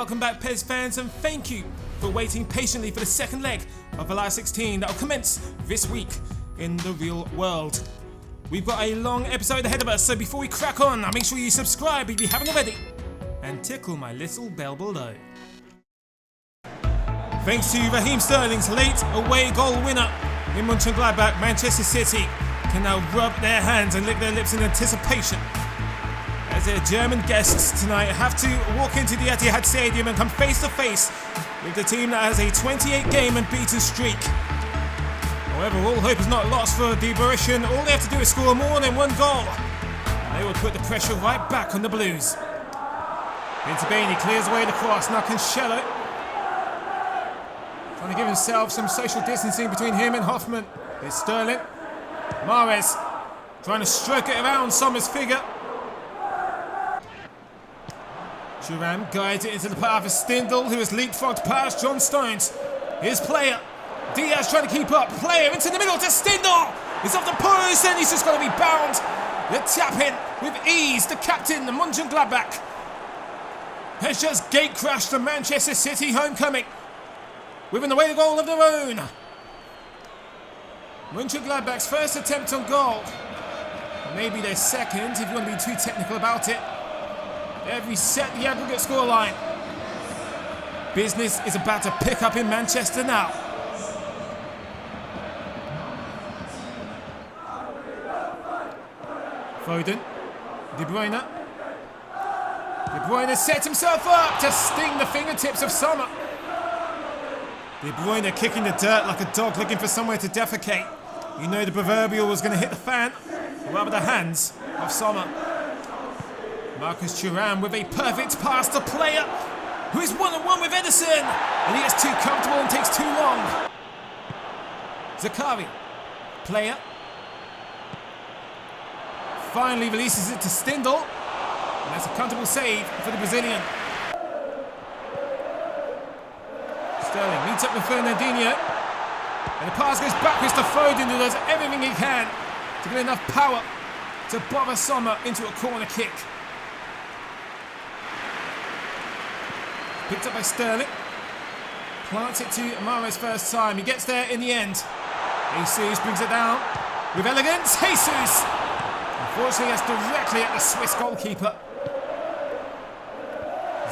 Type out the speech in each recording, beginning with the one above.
Welcome back, PES fans, and thank you for waiting patiently for the second leg of the Live 16 that will commence this week in the real world. We've got a long episode ahead of us, so before we crack on, make sure you subscribe if you haven't already, and tickle my little bell below. Thanks to Raheem Sterling's late away goal winner in Gladbach, Manchester City can now rub their hands and lick their lips in anticipation as their German guests tonight have to walk into the Etihad Stadium and come face to face with the team that has a 28-game unbeaten streak. However, all hope is not lost for the Borussia. All they have to do is score more than one goal, and they will put the pressure right back on the Blues. Intabani clears away the cross. Now Cancelo trying to give himself some social distancing between him and Hoffman. It's Sterling. Mahrez trying to stroke it around Sommer's figure. Thuram guides it into the path of Stindl, who has leapfrogged past John Stones. Here's Player. Diaz trying to keep up. Player into the middle to Stindl. He's off the post and he's just got to be bound. The tap in with ease. The captain, the Gladbach, has just gate crashed the Manchester City homecoming with an away goal of their own. Gladbach's first attempt on goal. Maybe their second, if you want to be too technical about it. Every set the aggregate scoreline. Business is about to pick up in Manchester now. Foden. De Bruyne. De Bruyne sets himself up to sting the fingertips of Sommer. De Bruyne kicking the dirt like a dog looking for somewhere to defecate. You know the proverbial was going to hit the fan, or rather the hands of Sommer. Marcus Thuram with a perfect pass to Player, who is one-on-one with Ederson, and he gets too comfortable and takes too long. Zakari. Player. Finally releases it to Stindl, and that's a comfortable save for the Brazilian. Sterling meets up with Fernandinho, and the pass goes backwards to Foden, who does everything he can to get enough power to bother Sommer into a corner kick. Picked up by Sterling. Plants it to Mahrez first time. He gets there in the end. Jesus brings it down with elegance. Jesus! Unfortunately, that's directly at the Swiss goalkeeper.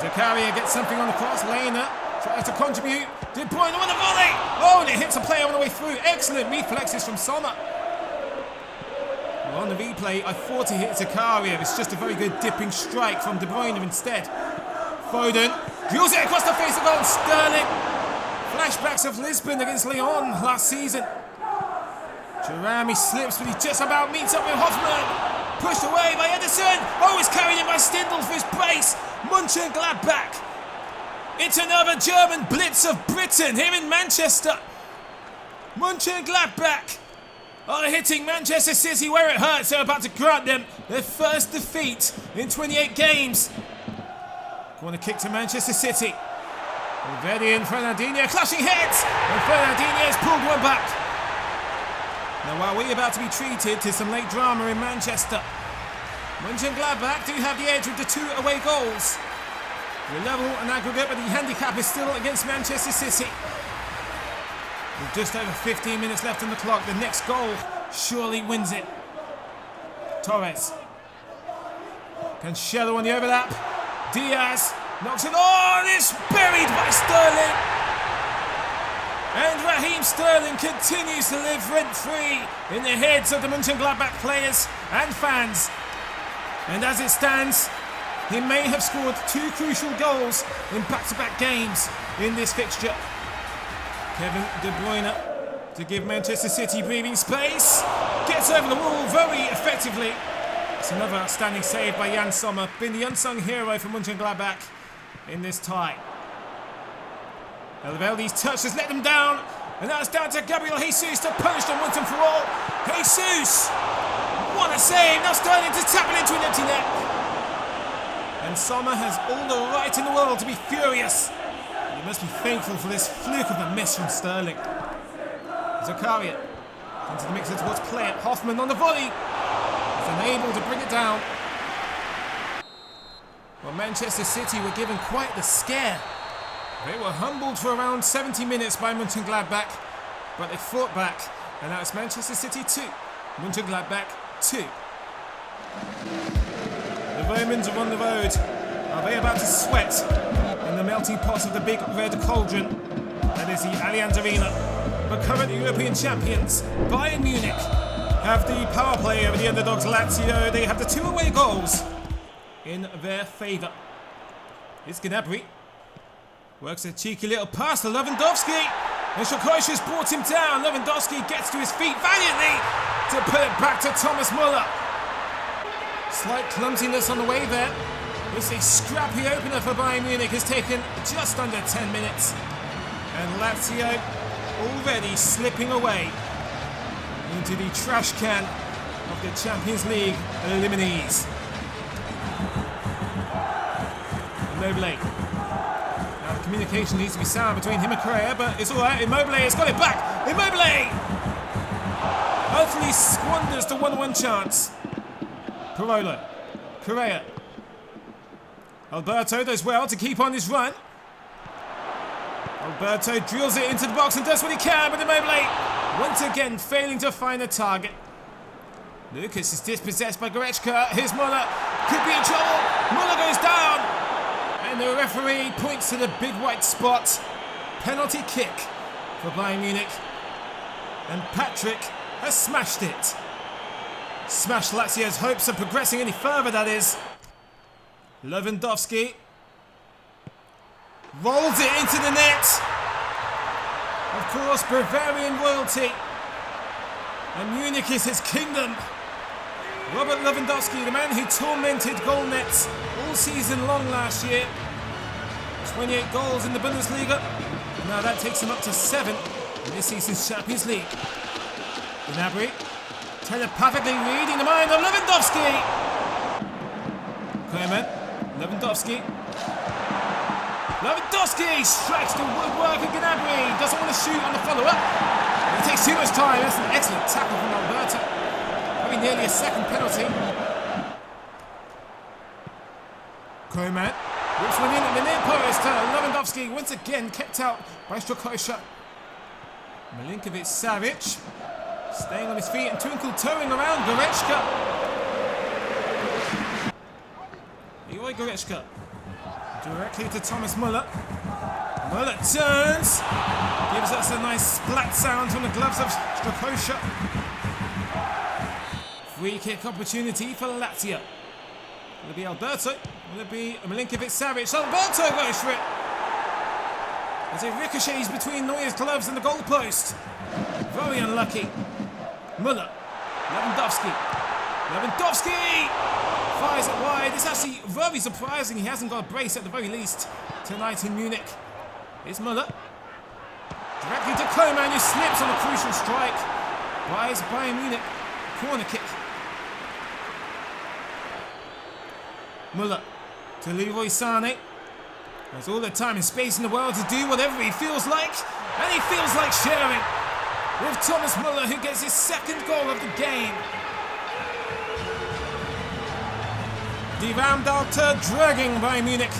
Zakaria gets something on the cross. Lena tries to contribute. De Bruyne with a volley! Oh, and it hits a player on the way through. Excellent reflexes from Sommer. Well, on the replay, I thought he hit Zakaria. It's just a very good dipping strike from De Bruyne instead. Foden drills it across the face of goal. Sterling. Flashbacks of Lisbon against Lyon last season. Thuram, he slips, but he just about meets up with Hoffman. Pushed away by Ederson. Oh, he's carried in by Stindl for his brace. Gladbach. It's another German blitz of Britain here in Manchester. Gladbach are hitting Manchester City where it hurts. They're about to grant them their first defeat in 28 games. Corner kick to Manchester City. Already in Fernandinho, clashing heads, and Fernandinho has pulled one back. Now, while we're about to be treated to some late drama in Manchester, Gladbach do have the edge with the 2 away goals. The level and aggregate, but the handicap is still against Manchester City. With just over 15 minutes left on the clock, the next goal surely wins it. Torres. Cancelo on the overlap. Diaz knocks it on, it's buried by Sterling. And Raheem Sterling continues to live rent-free in the heads of the Gladbach players and fans. And as it stands, he may have scored 2 crucial goals in back-to-back games in this fixture. Kevin De Bruyne to give Manchester City breathing space. Gets over the wall very effectively. It's another outstanding save by Jan Sommer, been the unsung hero for Gladbach in this tie. Elveldi's touch has let them down, and now it's down to Gabriel Jesus to punish them once and for all. Jesus! What a save! Now Sterling to tap it into an empty net. And Sommer has all the right in the world to be furious. He must be thankful for this fluke of a miss from Sterling. Zakaria into the mixer towards Player. Hoffman on the volley. Unable to bring it down. Well, Manchester City were given quite the scare. They were humbled for around 70 minutes by Gladbach, but they fought back, and now it's Manchester City 2, Gladbach 2. The Romans are on the road. Are they about to sweat in the melting pot of the big red cauldron? That is the Allianz Arena. The current European champions, Bayern Munich, have the power play over the underdogs Lazio. They have the 2 away goals in their favour. It's Gnabry. Works a cheeky little pass to Lewandowski. And Shokosha's brought him down. Lewandowski gets to his feet valiantly to put it back to Thomas Müller. Slight clumsiness on the way there. It's a scrappy opener for Bayern Munich. Has taken just under 10 minutes. And Lazio already slipping away into the trash can of the Champions League eliminees. Immobile. Now the communication needs to be sound between him and Correa, but it's alright. Immobile has got it back. Immobile! Hopefully squanders the 1-1 chance. Parolo. Correa. Alberto does well to keep on his run. Alberto drills it into the box and does what he can, but Immobile once again failing to find a target. Lucas is dispossessed by Goretzka. Here's Müller. Could be in trouble. Müller goes down. And the referee points to the big white spot. Penalty kick for Bayern Munich. And Patrick has smashed it. Smashed Lazio's hopes of progressing any further, that is. Lewandowski rolls it into the net. Of course, Bavarian royalty. And Munich is his kingdom. Robert Lewandowski, the man who tormented goal nets all season long last year. 28 goals in the Bundesliga. Now that takes him up to 7 in this season's Champions League. Gnabry telepathically reading the mind of Lewandowski. Koeman. Lewandowski strikes the woodwork of Gnabry. Doesn't want to shoot on the follow-up. It takes too much time. That's an excellent tackle from Alberto. Probably nearly a second penalty. Koeman whips one in at the near post. Lewandowski once again kept out by Strakosha. Milinkovic-Savic staying on his feet and twinkle-toeing around Goretzka. Leroy Goretzka directly to Thomas Müller. Müller turns, gives us a nice splat sound from the gloves of Strakosha. Free kick opportunity for Lazio. Will it be Alberto? Will it be Milinkovic-Savic? Alberto goes for it. As it ricochets between Neuer's gloves and the goalpost. Very unlucky. Müller. Lewandowski fires it wide. It's actually very surprising he hasn't got a brace at the very least tonight in Munich. Here's Müller. Directly to Koeman, who slips on a crucial strike. Buys Bayern Munich. Corner kick. Müller to Leroy Sané. Has all the time and space in the world to do whatever he feels like. And he feels like sharing with Thomas Müller, who gets his second goal of the game. Die Raumdalter dragging Bayern Munich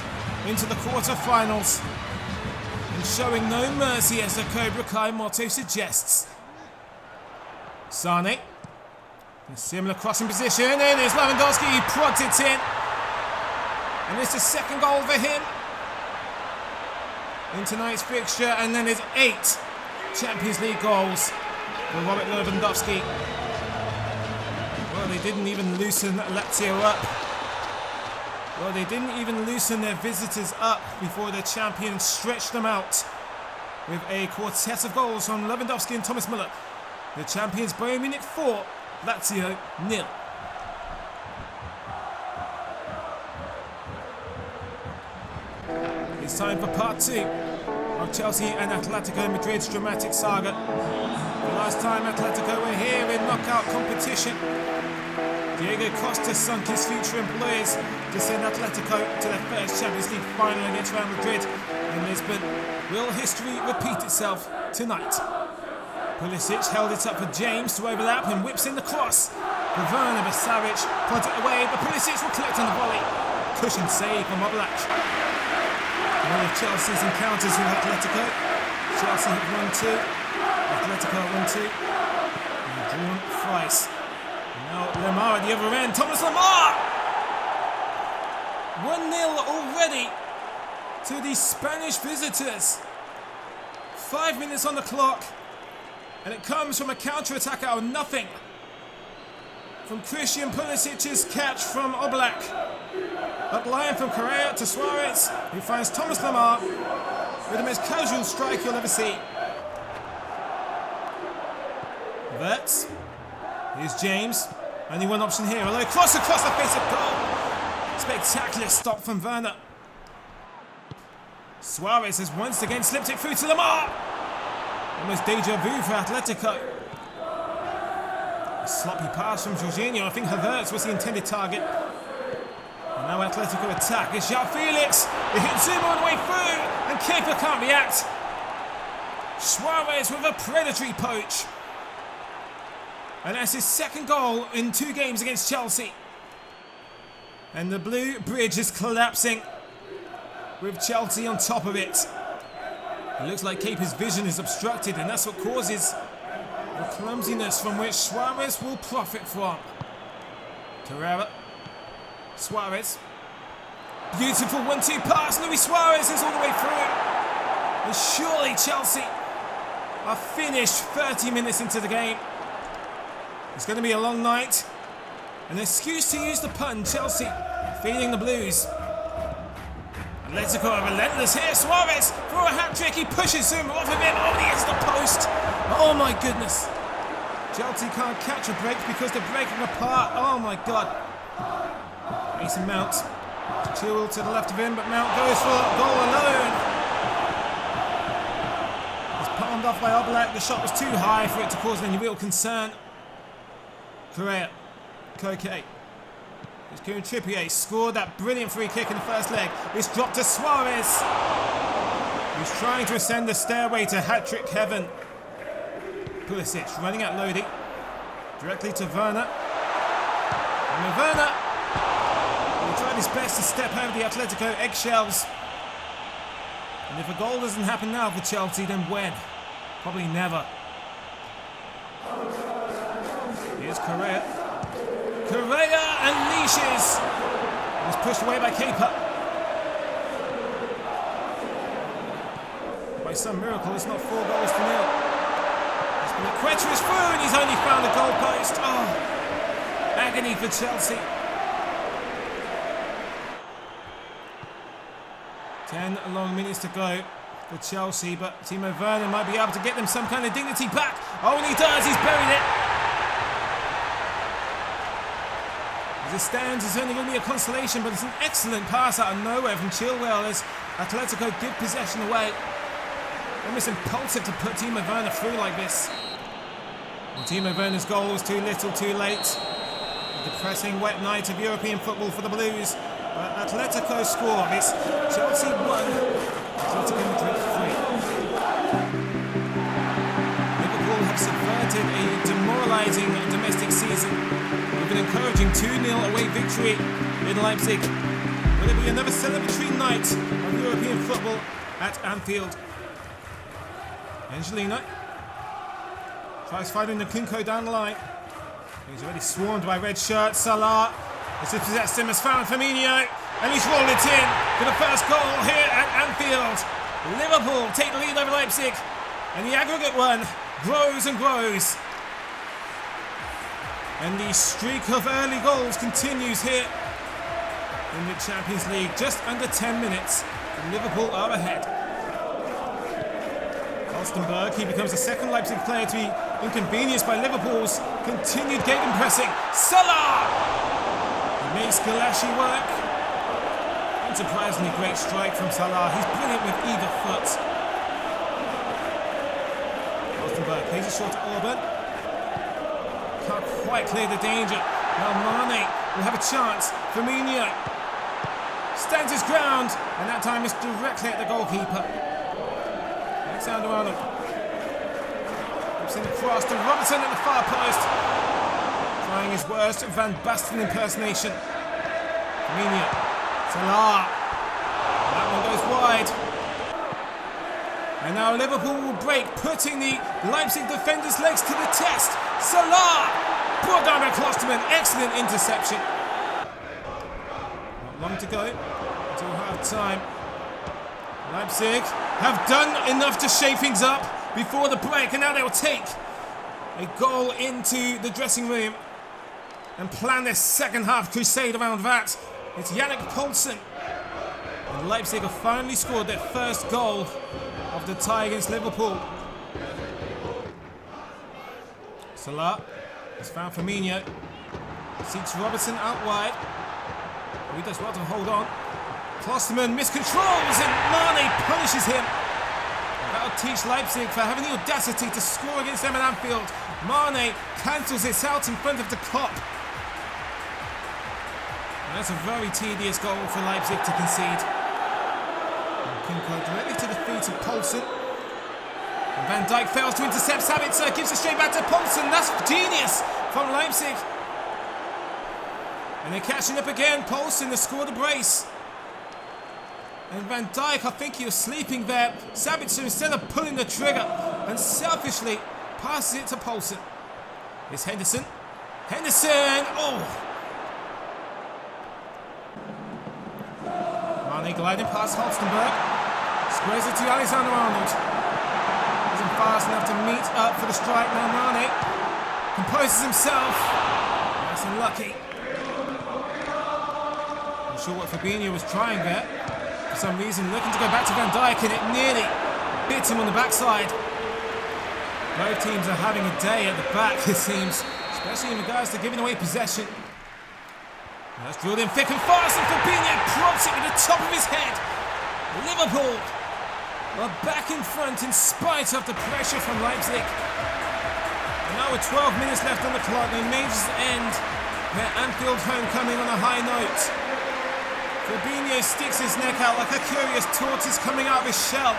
into the quarter-finals and showing no mercy, as the Cobra Kai motto suggests. Sané, in a similar crossing position, and there's Lewandowski, he prods it in. And it's the second goal for him in tonight's fixture, and then there's 8 Champions League goals for Robert Lewandowski. Well, they didn't even loosen Lazio up. Well, they didn't even loosen their visitors up before the champions stretched them out with a quartet of goals from Lewandowski and Thomas Müller. The champions Bayern Munich 4, Lazio 0. It's time for part 2 of Chelsea and Atletico Madrid's dramatic saga. The last time Atletico were here in knockout competition, Diego Costa sunk his future employers to send Atletico to their first Champions League final against Real Madrid in Lisbon. Will history repeat itself tonight? Pulisic held it up for James to overlap and whips in the cross. Pavone of Savic points it away, but Pulisic will collect on the volley. cushioned save from Oblak. One of Chelsea's encounters with Atletico. Chelsea have won 2. Atletico have won 2. And drawn thrice. And now Lemar at the other end. Thomas Lemar! 1-0 already to the Spanish visitors. 5 minutes on the clock. And it comes from a counter-attack out of nothing. From Christian Pulisic's catch from Oblak. Up line from Correa to Suarez, who finds Thomas Lemar with the most casual strike you'll ever see. Verts. Here's James. Only one option here. Although cross across the face of goal. Spectacular stop from Werner. Suarez has once again slipped it through to Lemar. Almost deja vu for Atletico. A sloppy pass from Jorginho. I think Havertz was the intended target. And now Atletico attack. It's João Felix. They hit Zuma on the way through. And keeper can't react. Suarez with a predatory poach. And that's his second goal in 2 games against Chelsea. And the blue bridge is collapsing with Chelsea on top of it. It looks like keeper's vision is obstructed, and that's what causes the clumsiness from which Suarez will profit from. Carrera. Suarez. Beautiful 1-2 pass. Luis Suarez is all the way through. And surely Chelsea are finished 30 minutes into the game. It's going to be a long night. An excuse to use the pun. Chelsea feeding the Blues. Atletico are relentless here. Suarez for a hat-trick. He pushes Zuma off of him. Oh, he hits the post. Oh my goodness. Chelsea can't catch a break because they're breaking apart. Oh my God. Mason Mount. Chilwell to the left of him, but Mount goes for a goal alone. It's palmed off by Oblak. The shot was too high for it to cause any real concern. Correa. Koke. It's Kieran Trippier scored that brilliant free kick in the first leg. It's dropped to Suarez. He's trying to ascend the stairway to hat-trick heaven. Pulisic running at Lodi. Directly to Werner. And Werner will try his best to step over the Atletico eggshells. And if a goal doesn't happen now for Chelsea, then when? Probably never. Here's Correa. Correa unleashes. He's pushed away by Kepa. By some miracle, it's not 4 goals to 0. It's been a treacherous through, and he's only found a goal post. Oh, agony for Chelsea. 10 long minutes to go for Chelsea, but Timo Werner might be able to get them some kind of dignity back. Oh, and he does. He's buried it. As it stands, it's only going to be a consolation, but it's an excellent pass out of nowhere from Chilwell as Atletico give possession away. Almost impulsive to put Timo Werner through like this. Well, Timo Werner's goal was too little, too late. A depressing wet night of European football for the Blues. But Atletico score. It's Chelsea 1, Atletico Madrid 3. Liverpool have subverted a demoralising domestic season with an encouraging 2-0 away victory in Leipzig. Will it be another celebratory night of European football at Anfield? Angelino tries fighting Nkunku down the line. He's already swarmed by red shirts. Salah has dispossessed him, has found Firmino, and he's rolled it in for the first goal here at Anfield. Liverpool take the lead over Leipzig, and the aggregate one grows and grows. And the streak of early goals continues here in the Champions League. Just under 10 minutes, and Liverpool are ahead. Alstenberg, he becomes the second Leipzig player to be inconvenienced by Liverpool's continued gegenpressing. Salah! He makes Galashi work. Unsurprisingly great strike from Salah. He's brilliant with either foot. Alstenberg plays it short to Orban. Can't quite clear the danger. Now Mane will have a chance. Firmino stands his ground, and that time is directly at the goalkeeper. Alexander Arnold. Whips in the cross to Robertson at the far post. Trying his worst Van Basten impersonation. Firmino Salah. That one goes wide. And now Liverpool will break, putting the Leipzig defenders' legs to the test. Salah! Brought down by Klosterman. Excellent interception. Not long to go until half-time. Leipzig have done enough to shake things up before the break, and now they will take a goal into the dressing room and plan their second half crusade around that. It's Yannick Poulsen. And Leipzig have finally scored their first goal of the tie against Liverpool. Salah has found Firmino. Seeks Robertson out wide. He does well to hold on. Klosterman miscontrols and Mane punishes him. That'll teach Leipzig for having the audacity to score against them at Anfield. Mane cancels it out in front of the Kop. And that's a very tedious goal for Leipzig to concede. Kinko directly to the feet of Poulsen. And Van Dijk fails to intercept. Sabitzer gives it straight back to Poulsen. That's genius from Leipzig. And they're catching up again. Poulsen has scored a brace. And Van Dijk, I think he was sleeping there. Sabitzer, instead of pulling the trigger and selfishly passes it to Poulsen. It's Henderson. Henderson! Oh! Mane gliding past Holstenberg. Squares it to Alexander-Arnold. Isn't fast enough to meet up for the strike. Now Mane composes himself. That's unlucky. Not sure what Fabinho was trying there. For some reason, looking to go back to Van Dijk, and it nearly bit him on the backside. Both teams are having a day at the back, it seems, especially in regards to giving away possession. That's drilled in thick and fast, and Fabinho props it with the top of his head. Liverpool are back in front in spite of the pressure from Leipzig. And now with 12 minutes left on the clock, they may just end their Anfield homecoming on a high note. Fabinho sticks his neck out like a curious tortoise coming out of his shell.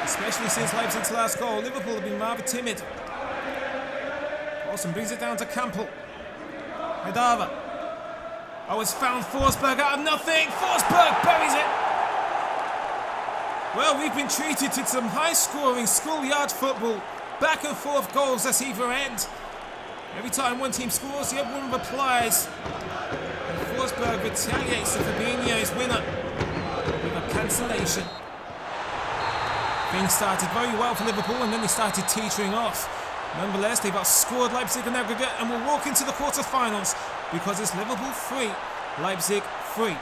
Especially since Leipzig's last goal, Liverpool have been rather timid. Olsen brings it down to Campbell. Hedava. Oh, it's found Forsberg out of nothing. Forsberg buries it. Well, we've been treated to some high-scoring schoolyard football. Back and forth goals at either end. Every time one team scores, the other one replies. And Forsberg retaliates to Fabinho's winner with a cancellation. Things started very well for Liverpool, and then they started teetering off. Nonetheless, they've outscored Leipzig in aggregate and will walk into the quarter-finals because it's Liverpool 3, Leipzig 3.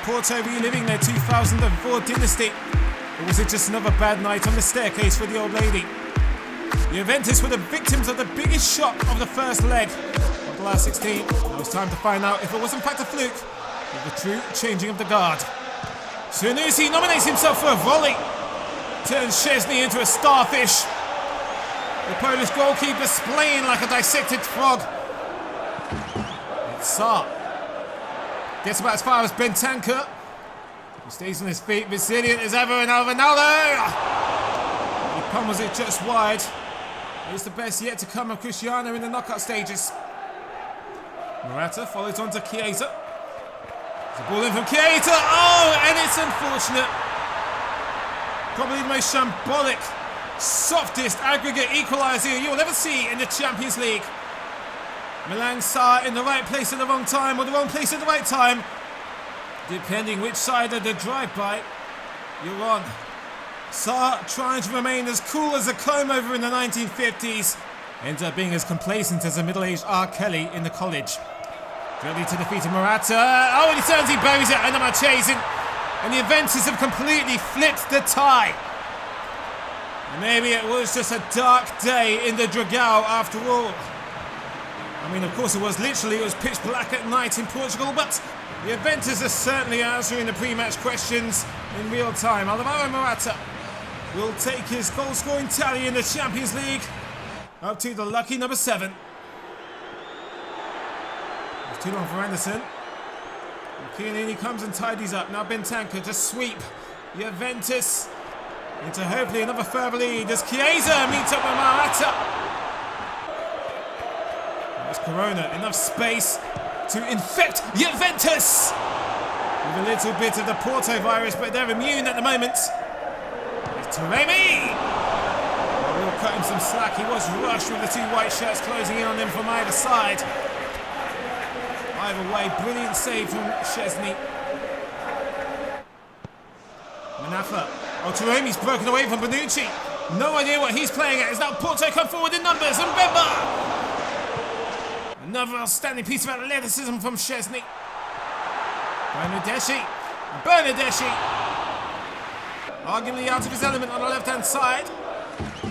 Porto reliving their 2004 dynasty. Or was it just another bad night on the staircase for the old lady? Juventus were the victims of the biggest shock of the first leg of the last 16. Now it's time to find out if it was in fact a fluke or the true changing of the guard. Sunusi nominates himself for a volley. Turns Szczesny into a starfish. The Polish goalkeeper splaying like a dissected frog. It's Saar. Gets about as far as Bentancur. He stays on his feet, resilient as ever, and now Ronaldo! He pummels it just wide. It's the best yet to come of Cristiano in the knockout stages. Morata follows on to Chiesa. The ball in from Chiesa. Oh, and it's unfortunate. Probably the most shambolic, softest aggregate equaliser you'll ever see in the Champions League. Malang Sarr in the right place at the wrong time, or the wrong place at the right time, depending which side of the drive-by you're on. Sarr, trying to remain as cool as a comb over in the 1950s, ends up being as complacent as a middle-aged R. Kelly in the college. Ready to defeat Morata. Oh, and he turns, he buries it under Marchesine. And the Juventus have completely flipped the tie. Maybe it was just a dark day in the Dragão after all. I mean, of course it was. Literally, it was pitch black at night in Portugal, but the Juventus are certainly answering the pre-match questions in real time. Alvaro Morata will take his goal-scoring tally in the Champions League up to the lucky number 7. It's too long for Anderson. Chiellini comes and tidies up. Now Bentancur to sweep Juventus into hopefully another further lead as Chiesa meets up with Morata. There's Corona, enough space. to infect Juventus with a little bit of the Porto virus, but they're immune at the moment. It's Taremi. We'll cut him some slack. He was rushed with the two white shirts closing in on him from either side. Either way, brilliant save from Szczesny. Manafa. Oh, Taremi's broken away from Bonucci. No idea what he's playing at. Is now Porto come forward in numbers, and Bemba. Another outstanding piece of athleticism from Szczesny. Bernardeschi. Arguably out of his element on the left-hand side.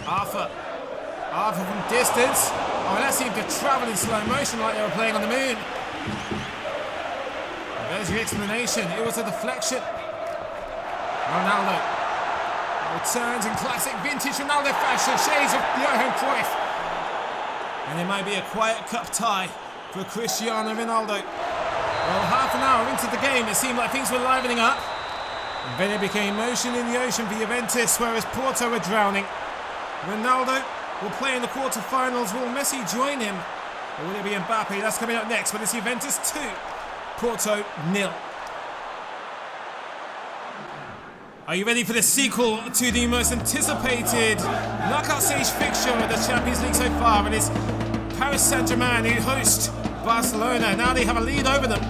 Arthur from distance. Oh, that seemed to travel in slow motion like they were playing on the moon. There's your explanation. It was a deflection. Ronaldo returns in classic vintage Ronaldo fashion, shades of Johan Cruyff. And it might be a quiet cup tie for Cristiano Ronaldo. Well, half an hour into the game, it seemed like things were livening up. And then it became motion in the ocean for Juventus, whereas Porto were drowning. Ronaldo will play in the quarterfinals. Will Messi join him? Or will it be Mbappe? That's coming up next, but it's Juventus 2, Porto 0. Are you ready for the sequel to the most anticipated knockout stage fixture of the Champions League so far? It is Paris Saint-Germain who host Barcelona. Now they have a lead over them.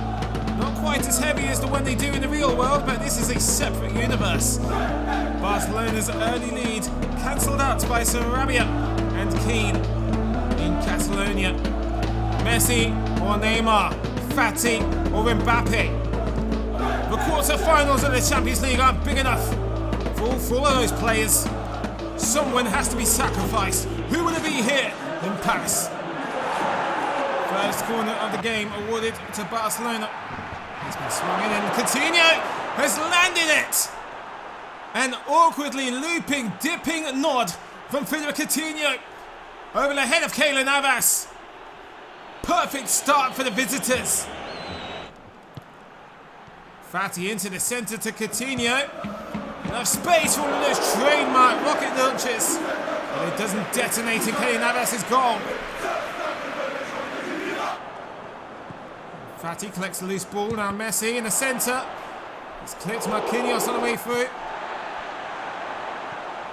Not quite as heavy as the one they do in the real world, but this is a separate universe. Barcelona's early lead cancelled out by Sarabia and Keane in Catalonia. Messi or Neymar, Fati or Mbappe. The quarter-finals of the Champions League aren't big enough for all of those players. Someone has to be sacrificed. Who will it be here in Paris? First corner of the game awarded to Barcelona. He's been swung in and Coutinho has landed it. An awkwardly looping, dipping nod from Federico Coutinho over the head of Keylor Navas. Perfect start for the visitors. Fati into the centre to Coutinho. Enough space for one of those trademark rocket launches. But it doesn't detonate in Keylor Navas' goal. Fati collects a loose ball. Now Messi in the centre. It's clipped Marquinhos on the way through.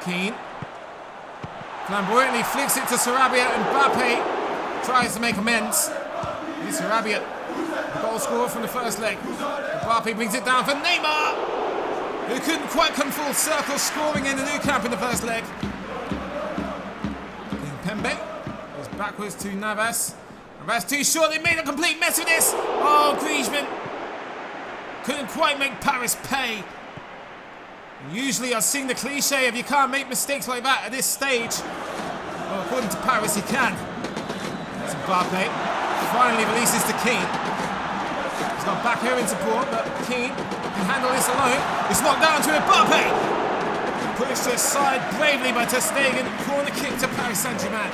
Keane. Flamboyantly flicks it to Sarabia. Mbappe tries to make amends. Here's Sarabia. The goal scorer from the first leg. Mbappe brings it down for Neymar, who couldn't quite come full circle, scoring in the new camp in the first leg. Pembe goes backwards to Navas. Navas too short, they made a complete mess of this. Oh, Griezmann couldn't quite make Paris pay. And usually I've seen the cliche of you can't make mistakes like that at this stage. Well, according to Paris, he can. It's Mbappe. Finally releases to Keane. He's got back here in support, but Keane can handle this alone. It's knocked down to Mbappe. Pushed aside bravely by Ter Stegen. Corner kick to Paris Saint-Germain.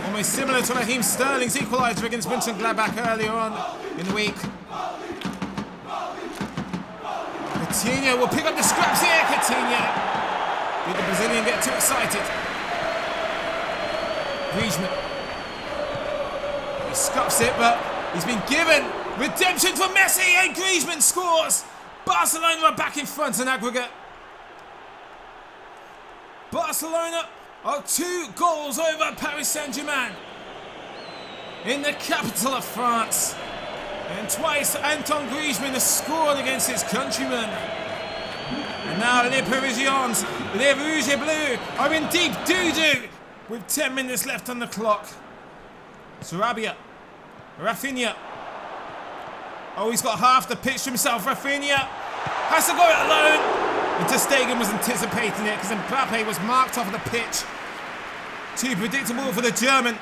Almost similar to Raheem Sterling's equaliser against Gladbach earlier on in the week. Coutinho will pick up the scraps here. Coutinho. Did the Brazilian get too excited? Griezmann. He scuffs it, but he's been given redemption for Messi, and Griezmann scores. Barcelona are back in front in aggregate. Barcelona are 2 goals over Paris Saint-Germain in the capital of France. And twice Antoine Griezmann has scored against his countrymen. And now Les Parisiens, Les Rouges et Bleus are in deep doo-doo with 10 minutes left on the clock. Sarabia. Rafinha. Oh, he's got half the pitch to himself. Rafinha has to go it alone. And Ter Stegen was anticipating it because Mbappe was marked off of the pitch. Too predictable for the German.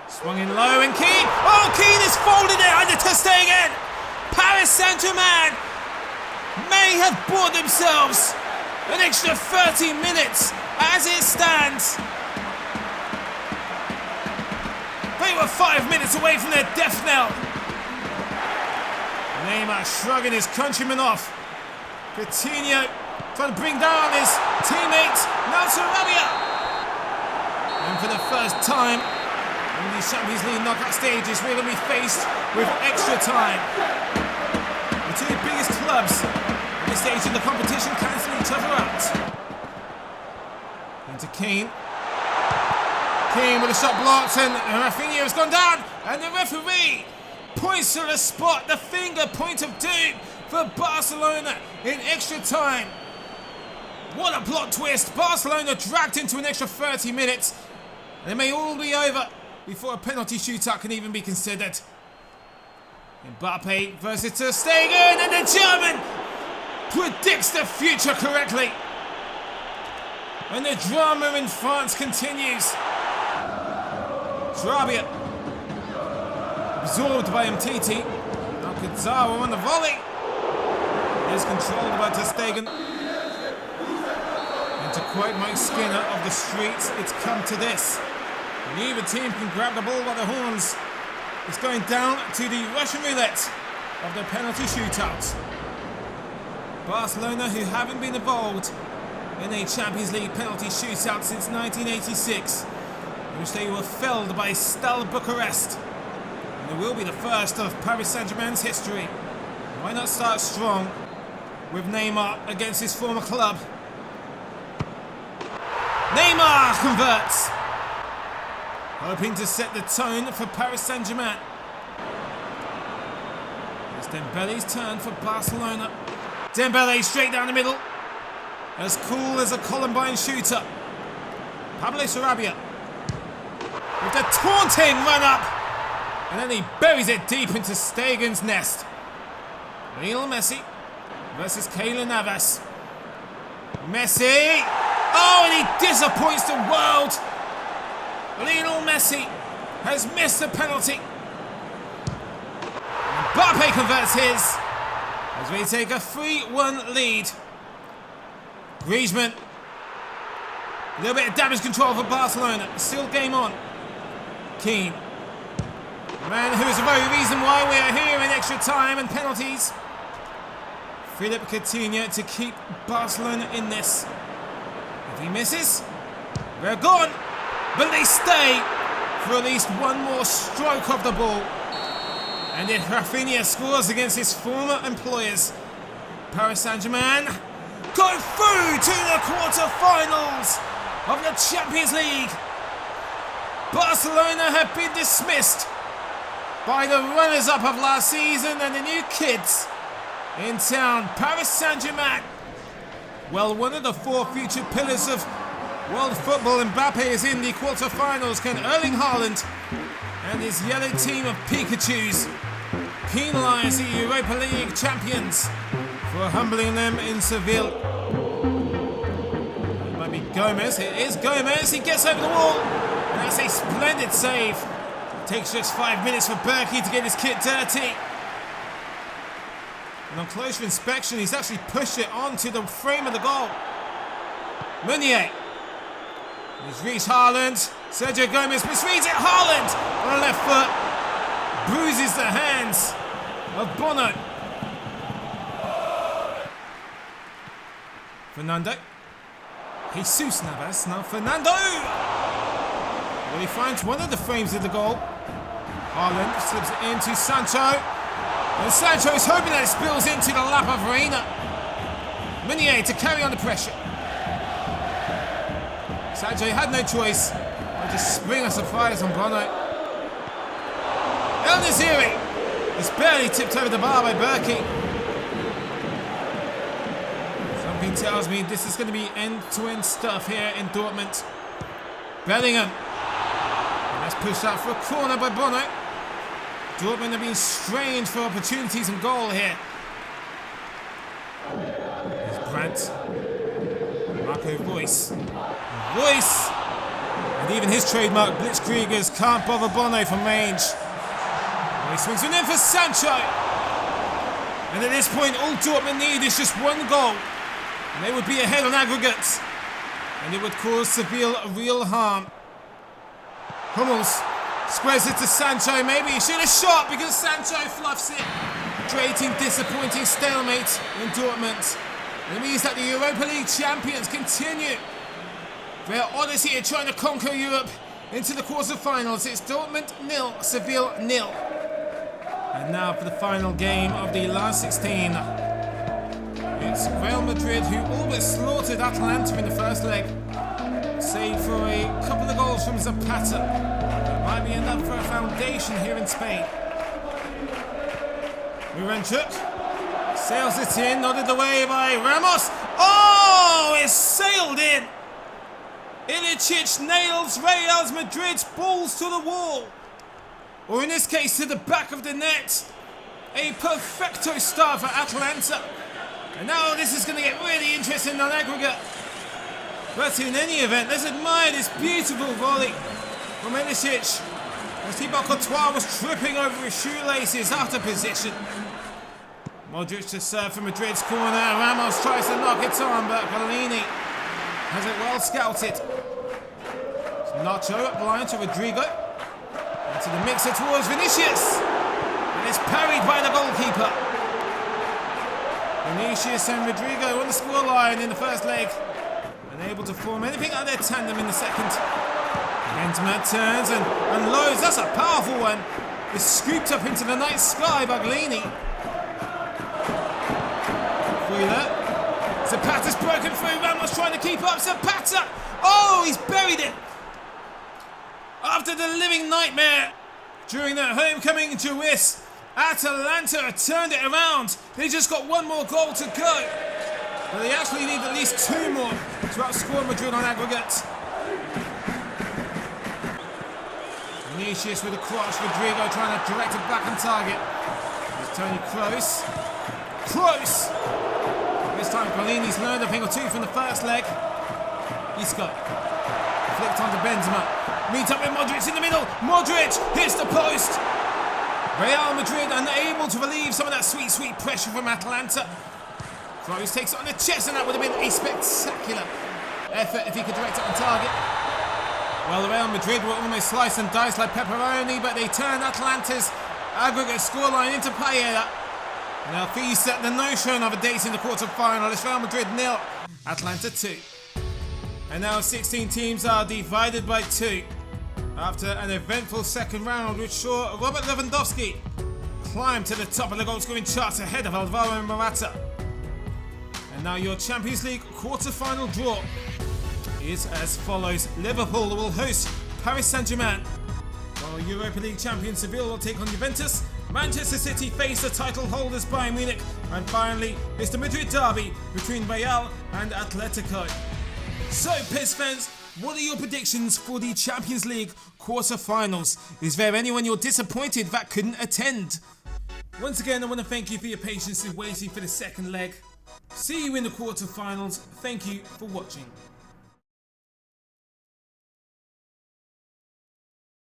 Swung in low and Keane. Oh, Keane is folded it under Ter Stegen. Paris Saint-Germain may have bought themselves an extra 30 minutes as it stands. They were 5 minutes away from their death knell. Neymar shrugging his countrymen off. Coutinho trying to bring down his teammate. Now Sarabia. And for the first time In these Champions League knockout stages, we're going to be faced with extra time. The two biggest clubs at this stage in the competition cancel each other out. Into Keane. Keane with a shot blocked, and Rafinha has gone down, and the referee points to the spot, the finger point of doom for Barcelona in extra time. What a plot twist! Barcelona dragged into an extra 30 minutes, and it may all be over before a penalty shootout can even be considered. Mbappe versus Ter Stegen, and the German predicts the future correctly. And the drama in France continues. Sarabia absorbed by Mtiti. Now Kazzawa on the volley. Is controlled by Ter Stegen. And to quote Mike Skinner of the streets, it's come to this. Neither team can grab the ball by the horns. It's going down to the Russian roulette of the penalty shootout. Barcelona, who haven't been involved in a Champions League penalty shootout since 1986, in which they were felled by Steaua Bucharest. And it will be the first of Paris Saint-Germain's history. Why not start strong with Neymar against his former club? Neymar converts, hoping to set the tone for Paris Saint-Germain. It's Dembele's turn for Barcelona. Dembele straight down the middle, as cool as a Columbine shooter. Pablo Sarabia with the taunting run up, and then he buries it deep into Stegen's nest. Lionel Messi versus Keylor Navas. Messi! Oh, and he disappoints the world. Lionel Messi has missed the penalty. Mbappe converts his as we take a 3-1 lead. Griezmann. A little bit of damage control for Barcelona. Still game on. Keane. The man who is the very reason why we are here in extra time and penalties. Philippe Coutinho to keep Barcelona in this. If he misses, we're gone. But they stay for at least one more stroke of the ball. And if Rafinha scores against his former employers, Paris Saint-Germain go through to the quarter-finals of the Champions League. Barcelona have been dismissed by the runners-up of last season and the new kids in town, Paris Saint-Germain. Well, one of the four future pillars of world football, Mbappe, is in the quarter-finals. Can Erling Haaland and his yellow team of Pikachus penalise the Europa League champions for humbling them in Seville? It might be Gomez. It is Gomez. He gets over the wall, and that's a splendid save. It takes just 5 minutes for Berkey to get his kit dirty. And on closer inspection, he's actually pushed it onto the frame of the goal. Meunier. He's reached Haaland. Sergio Gomez misreads it. Haaland on the left foot bruises the hands of Bono. Fernando. Jesus Navas. Now Fernando. Well, he finds one of the frames of the goal. Haaland slips it into Sancho. And Sancho is hoping that it spills into the lap of Reina. Meunier to carry on the pressure. Sancho had no choice but to spring a surprise on Bono. El Naziri is barely tipped over the bar by Berkey. Something tells me this is going to be end-to-end stuff here in Dortmund. Bellingham. And that's pushed out for a corner by Bono. Dortmund have been strained for opportunities and goal here. There's Brandt. Marco Reus. Reus! And even his trademark blitzkriegers can't bother Bono from range. He swings it in for Sancho. And at this point, all Dortmund need is just one goal. And they would be ahead on aggregates. And it would cause Seville real harm. Hummels squares it to Sancho. Maybe he should have shot because Sancho fluffs it, creating disappointing stalemate in Dortmund. And it means that the Europa League champions continue their odyssey of trying to conquer Europe into the quarter-finals. It's Dortmund 0, Sevilla 0. And now for the final game of the last 16. It's Real Madrid who all but slaughtered Atlanta in the first leg. Save for a couple of goals from Zapata. That might be enough for a foundation here in Spain. Urenchuk sails it in, nodded away by Ramos. Oh, it's sailed in! Ilicic nails Real Madrid's balls to the wall. Or in this case, to the back of the net. A perfecto start for Atlanta. And now this is going to get really interesting on aggregate. But in any event, let's admire this beautiful volley from Ilicic. As Thibaut Courtois was tripping over his shoelaces after position. Modric to serve from Madrid's corner. Ramos tries to knock it on, but Bellini has it well scouted. Nacho up the line to Rodrigo. Into the mixer towards Vinicius. And it's parried by the goalkeeper. Vinicius and Rodrigo on the scoreline in the first leg. Unable to form anything out of their tandem in the second. Benzema turns and loads. That's a powerful one. It's scooped up into the night sky by Bellini. Zapata's broken through. Ramos trying to keep up. Zapata! Oh, he's buried it! After the living nightmare during that homecoming duet, Atalanta have turned it around. They just got one more goal to go. But they actually need at least two more to outscore Madrid on aggregate. Vinicius with a cross. Rodrigo trying to direct it back on target. There's Toni Kroos. Kroos! This time Bellini's learned a thing or two from the first leg. Isco. Flicked onto Benzema. Meets up with Modric in the middle. Modric hits the post. Real Madrid unable to relieve some of that sweet, sweet pressure from Atlanta. Kroos takes it on the chest, and that would have been a spectacular effort if he could direct it on target. Well, Real Madrid were almost sliced and diced like pepperoni, but they turned Atlanta's aggregate scoreline into paella. Now feast at the notion of a date in the quarter-final. It's Real Madrid 0, Atlanta 2. And now 16 teams are divided by 2 after an eventful second round which saw Robert Lewandowski climb to the top of the goal-scoring charts ahead of Alvaro Morata. And now your Champions League quarter-final draw is as follows. Liverpool will host Paris Saint-Germain, while Europa League champion Sevilla will take on Juventus. Manchester City face the title holders Bayern Munich, and finally it's the Madrid derby between Real and Atletico. So PES fans, what are your predictions for the Champions League quarter-finals? Is there anyone you're disappointed that couldn't attend? Once again, I want to thank you for your patience in waiting for the second leg. See you in the quarter-finals. Thank you for watching.